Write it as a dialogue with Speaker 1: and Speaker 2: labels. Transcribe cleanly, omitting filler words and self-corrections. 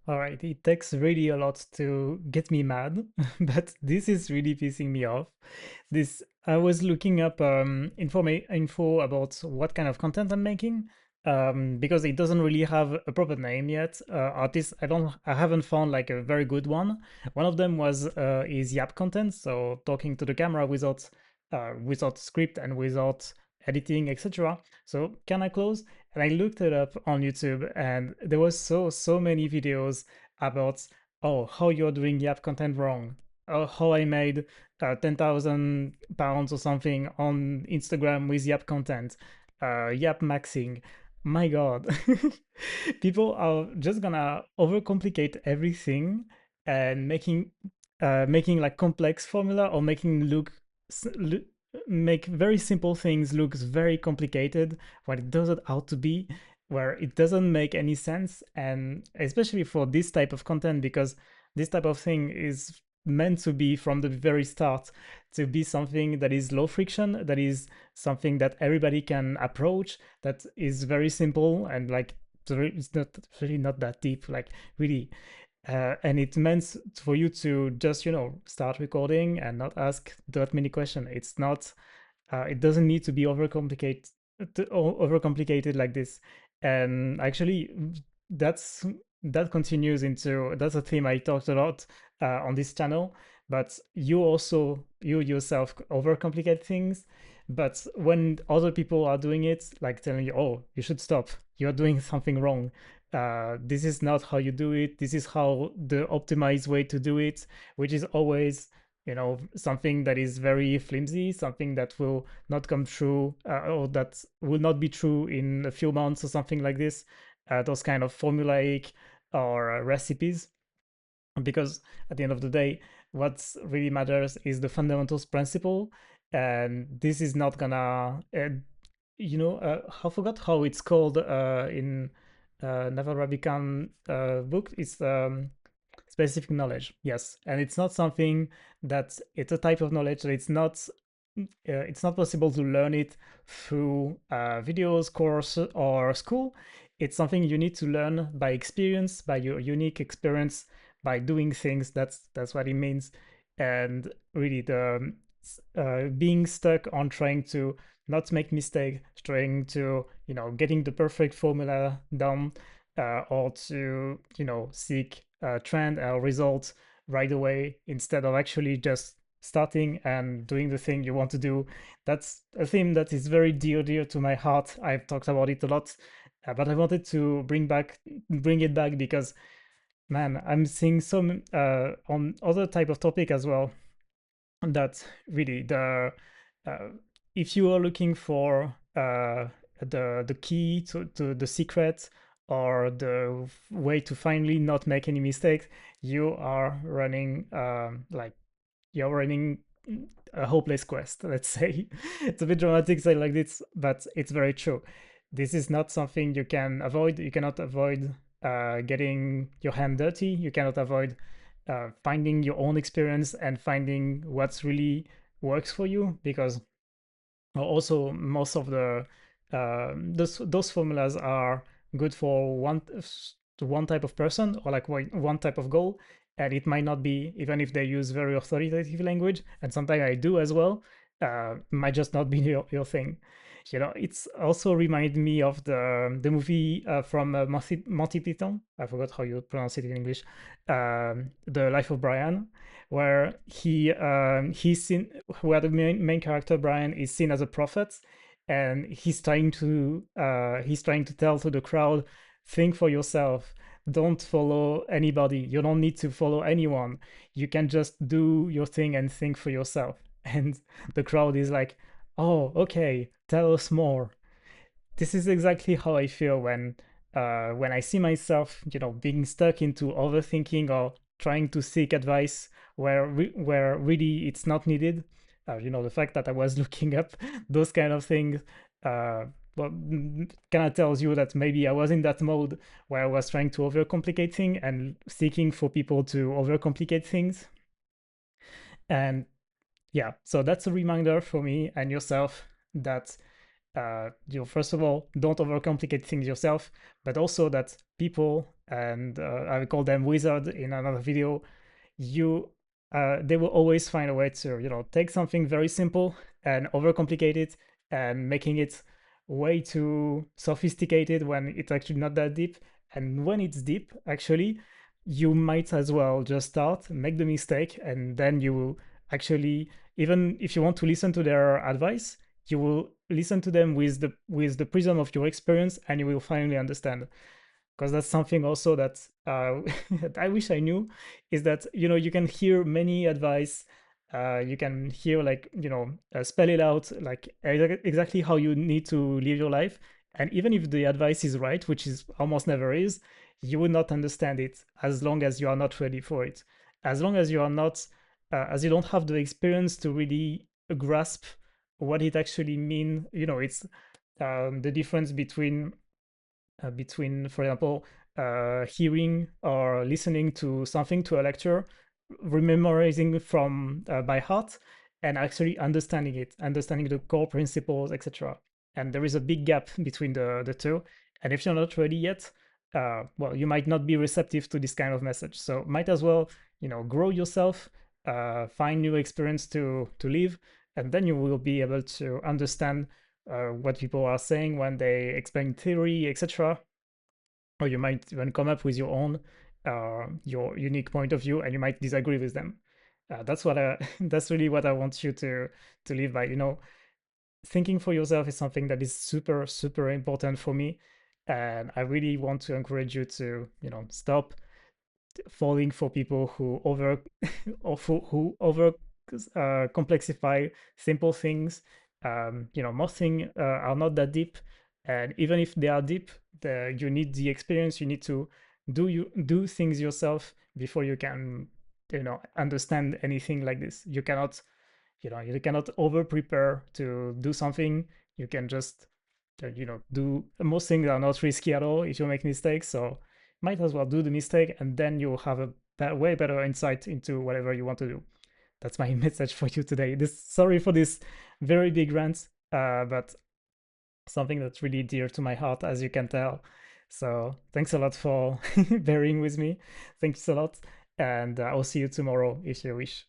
Speaker 1: All right, it takes really a lot to get me mad, but this is really pissing me off. This I was looking up info about what kind of content I'm making, because it doesn't really have a proper name yet. At least I haven't found like a very good one. One of them was is Yap content, so talking to the camera without script and without editing, etc. So can I close? And I looked it up on YouTube, and there was so many videos about, oh, how you're doing Yap content wrong, how I made 10,000 pounds or something on Instagram with Yap content, Yap maxing. My God, people are just gonna overcomplicate everything and making like complex formula, or making s- lo- make very simple things looks very complicated when it doesn't ought to be, where it doesn't make any sense. And especially for this type of content, because this type of thing is meant to be from the very start to be something that is low friction, that is something that everybody can approach, that is very simple, and like it's not really not that deep, like really. And it meant for you to just start recording and not ask that many questions. It's not it doesn't need to be overcomplicated like this. And actually, that's that continues into that's a theme I talked a lot on this channel. But you yourself overcomplicate things. But when other people are doing it, like telling you, "Oh, you should stop. You're doing something wrong. This is not how you do it. This is how the optimized way to do it," which is always something that is very flimsy, something that will not come true, or that will not be true in a few months or something like this. Those kind of formulaic or recipes, because at the end of the day, what really matters is the fundamentals principle. And this is not gonna I forgot how it's called in Naval Ravikant book. It's specific knowledge, yes. And it's not something that it's a type of knowledge that it's not possible to learn it through videos, course, or school. It's something you need to learn by experience, by your unique experience, by doing things. That's what it means. And really, the being stuck on trying to not make mistake, trying to getting the perfect formula done, or to seek a trend or results right away instead of actually just starting and doing the thing you want to do. That's a theme that is very dear to my heart. I've talked about it a lot, but I wanted to bring it back because, man, I'm seeing some on other type of topic as well, that really uh, if you are looking for the key to the secret, or the way to finally not make any mistakes, you are running you're running a hopeless quest, let's say. It's a bit dramatic say like this, but it's very true. This is not something you can avoid. You cannot avoid getting your hand dirty. You cannot avoid finding your own experience and finding what's really works for you, because also most of the those formulas are good for one type of person, or like one type of goal. And it might not be, even if they use very authoritative language, and sometimes I do as well, might just not be your thing. It's also reminded me of the movie from Monty Python. I forgot how you pronounce it in English. The Life of Brian, where he's seen where the main character Brian is seen as a prophet, and he's trying to tell to the crowd, think for yourself, don't follow anybody, you don't need to follow anyone, you can just do your thing and think for yourself. And the crowd is like, oh, okay, tell us more. This is exactly how I feel when I see myself, being stuck into overthinking or trying to seek advice where really it's not needed. The fact that I was looking up those kind of things, uh, well, kind of tells you that maybe I was in that mode where I was trying to overcomplicate things and seeking for people to overcomplicate things. And yeah, so that's a reminder for me and yourself that first of all, don't overcomplicate things yourself, but also that people, and I call them wizard in another video, you they will always find a way to, take something very simple and overcomplicate it and making it way too sophisticated when it's actually not that deep. And when it's deep, actually, you might as well just start, make the mistake, and then you will actually, even if you want to listen to their advice, you will listen to them with the prism of your experience, and you will finally understand. Because that's something also that that I wish I knew, is that, you can hear many advice, you can hear, like, spell it out, like exactly how you need to live your life, and even if the advice is right, which is almost never is, you will not understand it as long as you are not ready for it, as long as you are not, as you don't have the experience to really grasp what it actually mean. It's the difference between, for example, hearing or listening to something, to a lecture, memorizing from by heart, and actually understanding it, understanding the core principles, etc. And there is a big gap between the two. And if you're not ready yet, well, you might not be receptive to this kind of message. So might as well, grow yourself, find new experience to live, and then you will be able to understand what people are saying when they explain theory, etc. Or you might even come up with your unique point of view, and you might disagree with them. That's what that's really what I want you to live by. Thinking for yourself is something that is super super important for me, and I really want to encourage you to, stop falling for people who who over complexify simple things. Most things are not that deep, and even if they are deep, you need the experience. You need to do things yourself before you can, understand anything like this. You cannot over prepare to do something. You can just do, most things are not risky at all if you make mistakes, so might as well do the mistake, and then you'll have a way better insight into whatever you want to do. That's my message for you today. Sorry for this very big rant, but something that's really dear to my heart, as you can tell. So thanks a lot for bearing with me. Thanks a lot, and I'll see you tomorrow if you wish.